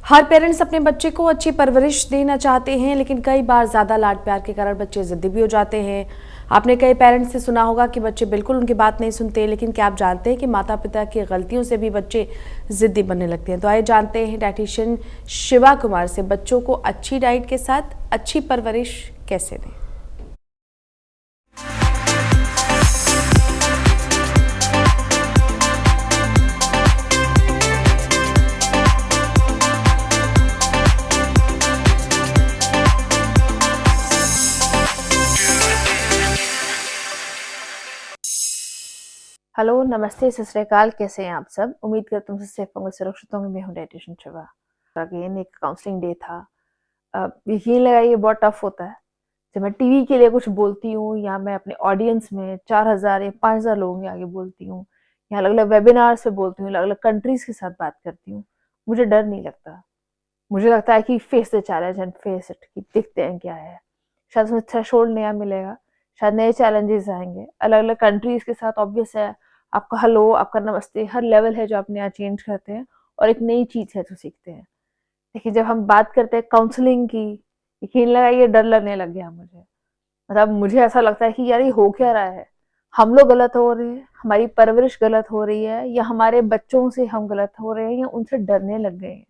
हर parents अपने बच्चे को अच्छी परवरिश देना चाहते हैं, लेकिन कई बार ज़्यादा लाड प्यार के कारण बच्चे ज़िद्दी भी हो जाते हैं। आपने कई पेरेंट्स से सुना होगा कि बच्चे बिल्कुल उनकी बात नहीं सुनते, लेकिन क्या आप जानते हैं कि माता पिता की गलतियों से भी बच्चे ज़िद्दी बनने लगते हैं। तो आइए जानते हैं डाइटिशियन शिवा कुमार से बच्चों को अच्छी डाइट के साथ अच्छी परवरिश कैसे दें। हेलो, नमस्ते, सत श्री अकाल। कैसे हैं आप सब? उम्मीद करता हूँ सेफ होंगे, सुरक्षित होंगे। मैं हूँ डाइटिशियन शिवा। अगेन एक काउंसलिंग डे था। यकीन लगाइए बहुत टफ होता है जब मैं टीवी के लिए कुछ बोलती हूँ या मैं अपने ऑडियंस में 4000 या 5000 लोगों के आगे बोलती हूँ या अलग अलग वेबिनार्स पे बोलती हूँ, अलग अलग कंट्रीज के साथ बात करती हूँ। मुझे डर नहीं लगता। मुझे लगता है कि face the challenge and face it, कि देखते हैं क्या है। शायद उसमें थ्रेशोल्ड नया मिलेगा, शायद नए चैलेंजेस आएंगे अलग अलग कंट्रीज के साथ। ऑब्वियस है, आपका हेलो, आपका नमस्ते, हर लेवल है जो आप नया चेंज करते हैं और एक नई चीज है जो सीखते हैं। देखिए, जब हम बात करते हैं काउंसलिंग की, यकीन लगाइए डर लगने लग गया मुझे। मतलब मुझे ऐसा लगता है कि यार ये हो क्या रहा है? हम लोग गलत हो रहे हैं, हमारी परवरिश गलत हो रही है, या हमारे बच्चों से हम गलत हो रहे हैं, या उनसे डरने लग गए हैं।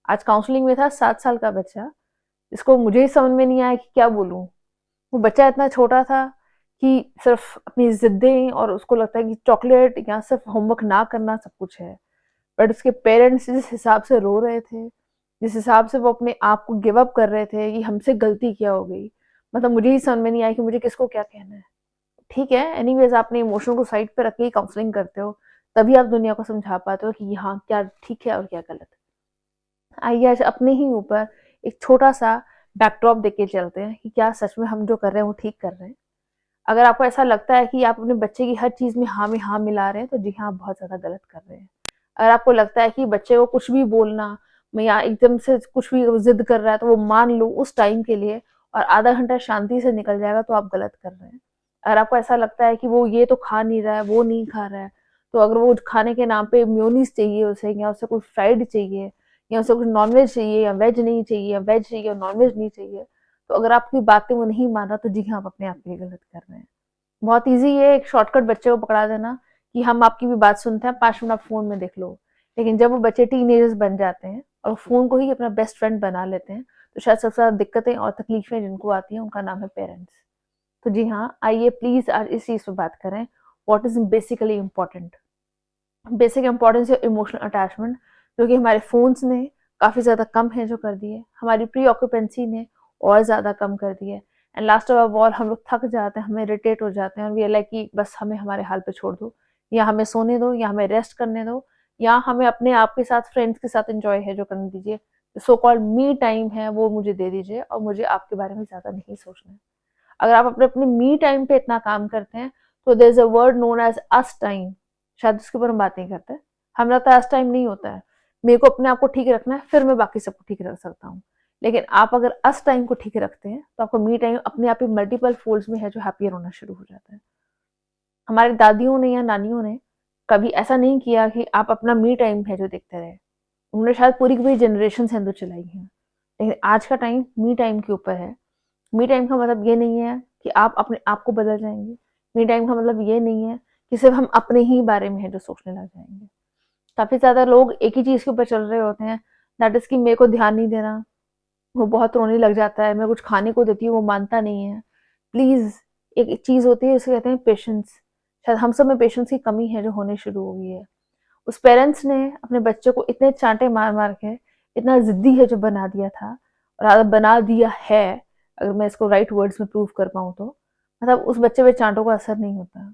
आज काउंसलिंग में था 7 साल का बच्चा, जिसको मुझे ही समझ में नहीं आया कि क्या बोलूं। वो बच्चा इतना छोटा था कि सिर्फ अपनी जिद्दें, और उसको लगता है कि चॉकलेट या सिर्फ होमवर्क ना करना सब कुछ है। बट उसके पेरेंट्स जिस हिसाब से रो रहे थे, जिस हिसाब से वो अपने आप को गिव अप कर रहे थे कि हमसे गलती क्या हो गई, मतलब मुझे ही समझ में नहीं आया कि मुझे किसको क्या कहना है। ठीक है, एनीवेज, आपने इमोशन को साइड पे रख के ही काउंसलिंग करते हो, तभी आप दुनिया को समझा पाते हो कि हाँ क्या ठीक है और क्या गलत है। आइए आज अपने ही ऊपर एक छोटा सा बैकड्रॉप देके चलते हैं कि क्या सच में हम जो कर रहे हैं वो ठीक कर रहे हैं। अगर आपको ऐसा लगता है कि आप अपने बच्चे की हर चीज में हाँ मिला रहे हैं, तो जी हाँ, आप बहुत ज्यादा गलत कर रहे हैं। अगर आपको लगता है कि बच्चे को कुछ भी बोलना में या एकदम से कुछ भी जिद कर रहा है तो वो मान लो उस टाइम के लिए और आधा घंटा शांति से निकल जाएगा, तो आप गलत कर रहे हैं। अगर आपको ऐसा लगता है कि वो ये तो खा नहीं रहा है, वो नहीं खा रहा है, तो अगर वो खाने के नाम पे म्योनीज चाहिए उसे, या उसे कुछ फ्राइड चाहिए, या उसे कुछ नॉनवेज चाहिए या वेज नहीं चाहिए, या वेज चाहिए और नॉनवेज नहीं चाहिए, तो अगर आपकी बातें वो नहीं मान रहा, तो जी हाँ, आप अपने आप को गलत कर रहे हैं। बहुत ईज़ी है एक शॉर्टकट बच्चे को पकड़ा देना कि हम आपकी भी बात सुनते हैं, 5 मिनट आप फ़ोन में देख लो। लेकिन जब वो बच्चे टीनेजर्स बन जाते हैं और फ़ोन को ही अपना बेस्ट फ्रेंड बना लेते हैं, तो शायद सबसे ज़्यादा दिक्कतें और तकलीफ़ें जिनको आती हैं, उनका नाम है पेरेंट्स। तो जी हाँ, आइए प्लीज़ आज इस चीज़ पे बात करें, what is basically important. Basic importance या इमोशनल अटैचमेंट, जो कि हमारे फ़ोन्स ने काफ़ी ज़्यादा कम है जो कर दी है। हमारी प्री ऑक्यूपेंसी ने और ज़्यादा कम कर दी है। एंड लास्ट ऑफ ऑल हम लोग थक जाते हैं, हमें इरिटेट हो जाते हैं और वी आर लाइक कि बस हमें हमारे हाल पे छोड़ दो, या हमें सोने दो, या हमें रेस्ट करने दो, या हमें अपने आप के साथ, फ्रेंड्स के साथ एन्जॉय है जो करने दीजिए। सो कॉल्ड मी टाइम है वो मुझे दे दीजिए, और मुझे आपके बारे में ज़्यादा नहीं सोचना है। अगर आप अपने अपने मी टाइम पे इतना काम करते हैं, तो there is a word known as us time. शायद उसके ऊपर हम बात नहीं करते। हमारा तो अस टाइम नहीं होता है। मेरे को अपने आप को ठीक रखना है, फिर मैं बाकी सबको ठीक रख सकता हूँ। लेकिन आप अगर अस टाइम को ठीक रखते हैं, तो आपका मी टाइम अपने आप ही मल्टीपल फोल्ड्स में है जो हैप्पियर होना शुरू हो जाता है। हमारी दादियों ने या नानियों ने कभी ऐसा नहीं किया कि आप अपना मी टाइम है जो देखते रहे। उन्होंने शायद पूरी की पूरी जनरेशन हिंदू चलाई है। लेकिन आज का टाइम मी टाइम के ऊपर है। मी टाइम का मतलब ये नहीं है कि आप अपने आप को बदल जाएंगे। मी टाइम का मतलब ये नहीं है कि सिर्फ हम अपने ही बारे में है जो सोचने लग जाएंगे। काफी ज्यादा लोग एक ही चीज के ऊपर चल रहे होते हैं, दैट इज कि मेरे को ध्यान नहीं देना, वो बहुत रोने लग जाता है, मैं कुछ खाने को देती हूँ वो मानता नहीं है। प्लीज, एक चीज होती है उसे कहते हैं पेशेंस। शायद हम सब में पेशेंस की कमी है जो होने शुरू हो गई है। उस पेरेंट्स ने अपने बच्चे को इतने चांटे मार मार के इतना जिद्दी है जो बना दिया था, और बना दिया है, अगर मैं इसको राइट वर्ड्स में प्रूव कर पाऊँ तो, मतलब उस बच्चे पे चांटों का असर नहीं होता।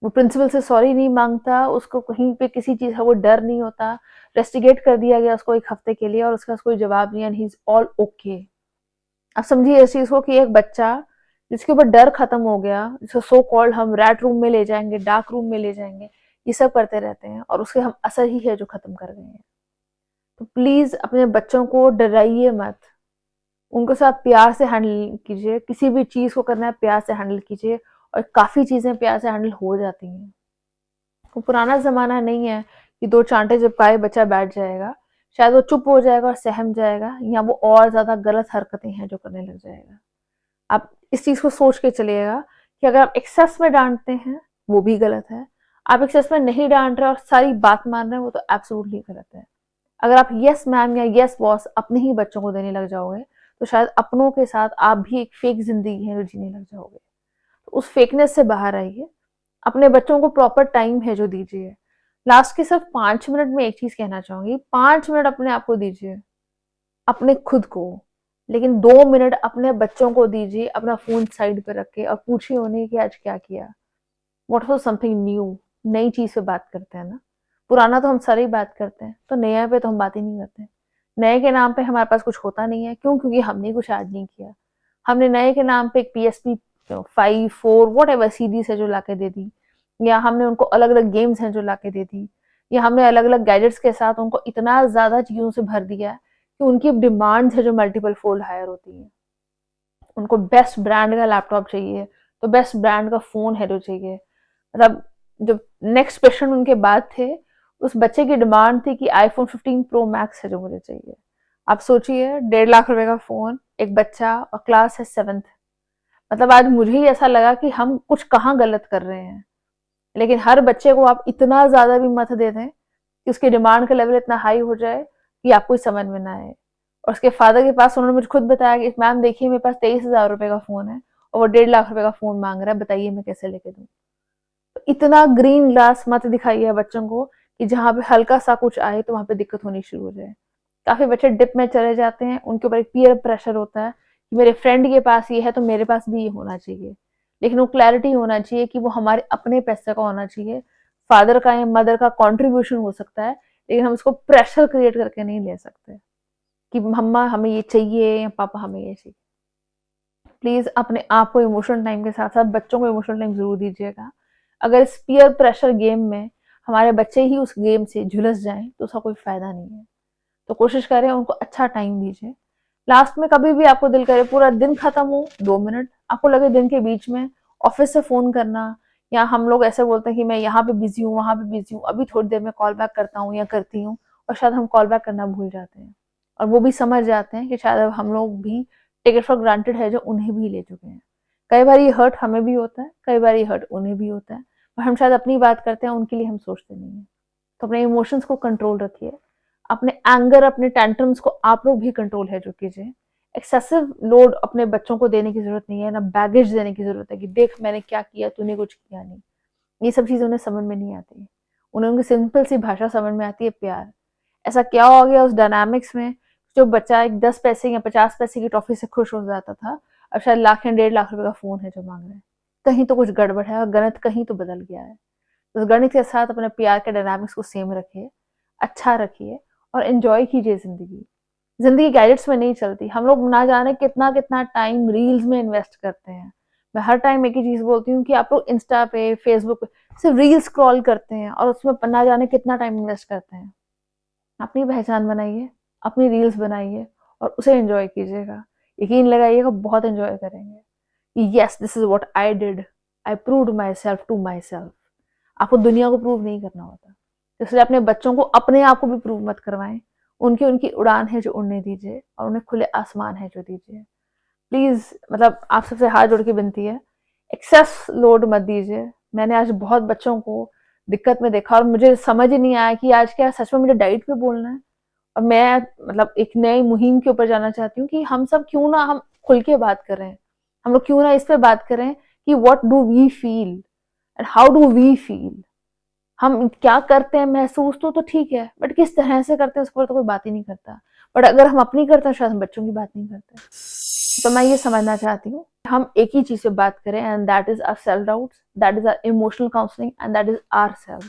वो प्रिंसिपल से सॉरी नहीं मांगता, उसको कहीं पे किसी चीज का वो डर नहीं होता। रेस्टिगेट कर दिया गया उसको 1 हफ्ते के लिए और उसका कोई जवाब नहीं, and he is all okay. अब समझिए इस चीज को कि एक बच्चा जिसके ऊपर डर खत्म हो गया, जिसको सो कॉल्ड हम रैट रूम में ले जाएंगे, डार्क रूम में ले जाएंगे, ये सब करते रहते हैं, और उसके हम असर ही है जो खत्म कर गए हैं। तो प्लीज अपने बच्चों को डराइए मत, उनको साथ प्यार से हैंडल कीजिए। किसी भी चीज को करना है प्यार से हैंडल कीजिए, और काफी चीजें प्यार से हैंडल हो जाती हैं। वो पुराना जमाना नहीं है कि 2 चांटे चिपकाए बच्चा बैठ जाएगा। शायद वो चुप हो जाएगा और सहम जाएगा, या वो और ज़्यादा गलत हरकतें हैं जो करने लग जाएगा। आप इस चीज़ को सोच के चलिएगा कि अगर आप एक्सेस में डाँटते हैं, वो भी गलत है। आप एक्सेस में नहीं डाँट रहे और सारी बात मान रहे हैं, वो तो एब्सोल्युटली गलत है। अगर आप येस मैम या येस बॉस अपने ही बच्चों को देने लग जाओगे, तो शायद अपनों के साथ आप भी एक फेक ज़िंदगी है जो जीने लग जाओगे। तो उस फेकनेस से बाहर आइए, अपने बच्चों को प्रॉपर टाइम है जो दीजिए। लास्ट के सिर्फ 5 मिनट में एक चीज़ कहना चाहूँगी, 5 मिनट अपने आप को दीजिए, अपने खुद को। लेकिन 2 मिनट अपने बच्चों को दीजिए, अपना फ़ोन साइड पे रख के, और पूछिए उन्हें कि आज क्या किया? What was something new? नई चीज़ पे बात करते हैं ना। पुराना तो हम सारे ही बात करते हैं, तो नया पे तो हम बात ही नहीं करते। नए के नाम पे हमारे पास कुछ होता नहीं है, क्यों? क्योंकि हमने कुछ ऐड नहीं किया। हमने नए के नाम पे एक पीएसपी 5, 4 व्हाटएवर सीरीज़ है जो लाके दे दी, या हमने उनको अलग-अलग गेम्स हैं जो लाके दे दी, या हमने अलग-अलग गैजेट्स के साथ उनको इतना ज़्यादा चीज़ों से भर दिया है कि उनकी डिमांड्स है जो मल्टीपल फोल्ड हायर होती हैं। उनको बेस्ट ब्रांड का लैपटॉप चाहिए, तो बेस्ट ब्रांड का फ़ोन है जो चाहिए। मतलब जो नेक्स्ट पेशेंट उनके बाद थे, उस बच्चे की डिमांड थी कि आईफोन 15 प्रो मैक्स है जो मुझे चाहिए। आप सोचिए, 1.5 लाख रुपए का फ़ोन, एक बच्चा, और क्लास है 7th। मतलब आज मुझे ही ऐसा लगा कि हम कुछ कहाँ गलत कर रहे हैं। लेकिन हर बच्चे को आप इतना ज़्यादा भी मत दे दें कि उसकी डिमांड का लेवल इतना हाई हो जाए कि आपको ही समझ में ना आए। और उसके फादर के पास उन्होंने मुझे खुद बताया कि मैम देखिए, मेरे पास 23,000 रुपए का फ़ोन है और वो 1.5 लाख रुपए का फ़ोन मांग रहा है, बताइए मैं कैसे लेके दूँ? तो इतना ग्रीन ग्लास मत दिखाइए बच्चों को कि जहाँ पे हल्का सा कुछ आए तो वहाँ पे दिक्कत होनी शुरू हो जाए। काफ़ी बच्चे डिप में चले जाते हैं, उनके ऊपर एक पीयर प्रेशर होता है कि मेरे फ्रेंड के पास ये है तो मेरे पास भी ये होना चाहिए। लेकिन वो क्लैरिटी होना चाहिए कि वो हमारे अपने पैसे का होना चाहिए। फादर का या मदर का कंट्रीब्यूशन हो सकता है, लेकिन हम उसको प्रेशर क्रिएट करके नहीं ले सकते कि मम्मा हमें ये चाहिए या पापा हमें ये चाहिए। प्लीज़ अपने आप को इमोशनल टाइम के साथ-साथ बच्चों को इमोशनल टाइम ज़रूर दीजिएगा। अगर इस पीयर प्रेशर गेम में हमारे बच्चे ही उस गेम से झुलस जाएँ, तो उसका कोई फ़ायदा नहीं है। तो कोशिश करें, उनको अच्छा टाइम दीजिए। लास्ट में कभी भी आपको दिल करे पूरा दिन खत्म हो, 2 मिनट आपको लगे दिन के बीच में ऑफिस से फ़ोन करना, या हम लोग ऐसे बोलते हैं कि मैं यहाँ पे बिज़ी हूँ, वहाँ पे बिज़ी हूँ, अभी थोड़ी देर में कॉल बैक करता हूँ या करती हूँ, और शायद हम कॉल बैक करना भूल जाते हैं। और वो भी समझ जाते हैं कि शायद अब हम लोग भी टेक इट फॉर ग्रांटेड है जो उन्हें भी ले चुके हैं। कई बार ये हर्ट हमें भी होता है, कई बार ये हर्ट उन्हें भी होता है, और हम शायद अपनी बात करते हैं, उनके लिए हम सोचते नहीं हैं। तो अपने इमोशंस को कंट्रोल रखिए। अपने एंगर, अपने टेंट्रम्स को आप लोग भी कंट्रोल है जो कीजिए। एक्सेसिव लोड अपने बच्चों को देने की ज़रूरत नहीं है, ना बैगेज देने की ज़रूरत है कि देख मैंने क्या किया, तूने कुछ किया नहीं। ये सब चीज़ें उन्हें समझ में नहीं आती। उन्हें उनकी सिंपल सी भाषा समझ में आती है, प्यार। ऐसा क्या हो गया उस डायनामिक्स में, जो बच्चा एक 10 पैसे या 50 पैसे की टॉफ़ी से खुश हो जाता था, अब शायद लाख या 1.5 लाख रुपए का फ़ोन है जो माँग रहा है। कहीं तो कुछ गड़बड़ है और गणित कहीं तो बदल गया है। उस गणित के साथ अपने प्यार के डायनामिक्स को सेम रखिए, अच्छा रखिए, और एन्जॉय कीजिए ज़िंदगी। ज़िंदगी गैजेट्स में नहीं चलती। हम लोग ना जाने कितना-कितना टाइम रील्स में इन्वेस्ट करते हैं। मैं हर टाइम एक ही चीज़ बोलती हूँ कि आप लोग इंस्टा पे, फेसबुक पे सिर्फ़ रील स्क्रॉल करते हैं और उसमें ना जाने कितना टाइम इन्वेस्ट करते हैं। अपनी पहचान बनाइए, अपनी रील्स बनाइए और उसे एन्जॉय कीजिएगा। यकीन लगाइएगा, बहुत एन्जॉय करेंगे। Yes, this is what I did. I proved myself to myself. आपको दुनिया को प्रूव नहीं करना होता। इसलिए अपने बच्चों को अपने आप को भी प्रूव मत करवाएं। उनकी उनकी उड़ान है जो उड़ने दीजिए, और उन्हें खुले आसमान है जो दीजिए। प्लीज़, मतलब आप सबसे हाथ जोड़ के विनती है, एक्सेस लोड मत दीजिए। मैंने आज बहुत बच्चों को दिक्कत में देखा और मुझे समझ ही नहीं आया कि आज क्या सच में मुझे डाइट पे बोलना है। और मैं मतलब एक नई मुहिम के ऊपर जाना चाहती हूँ कि हम सब क्यों ना हम खुल के बात करें। हम लोग क्यों ना इस पे बात करें कि what do we feel and how do we feel. हम क्या करते हैं महसूस तो ठीक है, बट किस तरह से करते हैं उस पर तो कोई बात ही नहीं करता। बट अगर हम अपनी करते हैं, शायद हम बच्चों की बात नहीं करते। तो मैं ये समझना चाहती हूँ, हम एक ही चीज से बात करें, and that is our self doubts, that is our emotional counselling, and that is our self.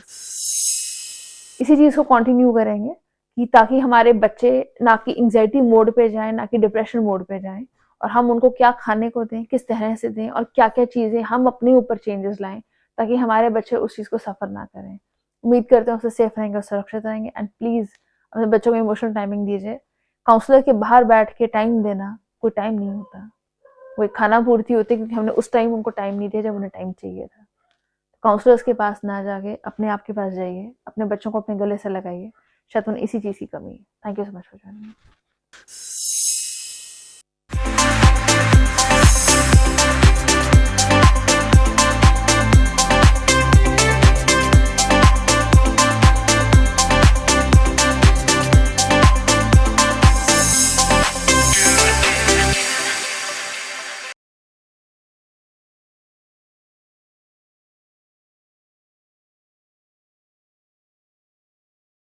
इसी चीज को कंटिन्यू करेंगे कि ताकि हमारे बच्चे ना कि एंजाइटी मोड पे जाएं, ना कि डिप्रेशन मोड पे जाएं, और हम उनको क्या खाने को दें, किस तरह से दें, और क्या क्या चीजें हम अपने ऊपर चेंजेस लाएं ताकि हमारे बच्चे उस चीज को सफर ना करें। उम्मीद करते हैं उससे सेफ रहेंगे और सुरक्षित रहेंगे। एंड प्लीज अपने बच्चों को इमोशनल टाइमिंग दीजिए। काउंसलर के बाहर बैठ के टाइम देना कोई टाइम नहीं होता, वो एक खाना पूर्ति होती है, क्योंकि हमने उस टाइम उनको टाइम नहीं दिया जब उन्हें टाइम चाहिए था। काउंसलर्स के पास ना जाके अपने आप के पास जाइए, अपने बच्चों को अपने गले से लगाइए, शायद उन्हें इसी चीज़ की कमी है। Thank you so much for joining.